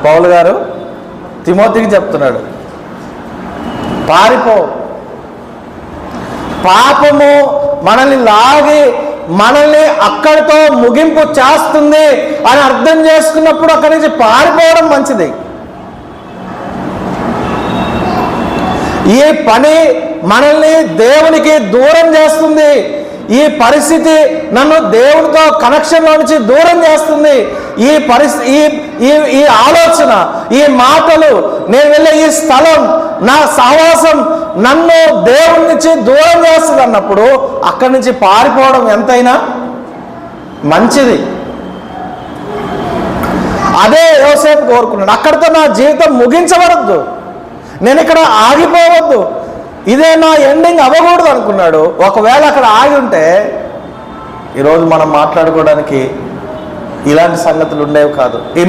పౌలు గారు తిమోతికి చెప్తున్నాడు, పారిపో, పాపము మనల్ని లాగి మనల్ని అక్కడితో ముగింపు చేస్తుంది అని అర్థం చేసుకున్నప్పుడు అక్కడి నుంచి పారిపోవడం మంచిది. ఈ పని మనల్ని దేవునికి దూరం చేస్తుంది. ఈ పరిస్థితి నన్ను దేవునితో కనెక్షన్లో నుంచి దూరం చేస్తుంది. ఈ పరిస్థితి, ఈ ఆలోచన, ఈ మాటలు, నేను వెళ్ళే ఈ స్థలం, నా సహవాసం నన్ను దేవుని నుంచి దూరం చేస్తుంది అన్నప్పుడు అక్కడి నుంచి పారిపోవడం ఎంతైనా మంచిది. అదే యోసేపు కోరుకున్నాడు. అక్కడితో నా జీవితం ముగించబడద్దు, నేను ఇక్కడ ఆగిపోవద్దు, ఇదే నా ఎండింగ్ అవ్వకూడదు అనుకున్నాడు. ఒకవేళ అక్కడ ఆగి ఉంటే ఈరోజు మనం మాట్లాడుకోవడానికి ఇలాంటి సంగతులు ఉండేవి కాదు. ఈ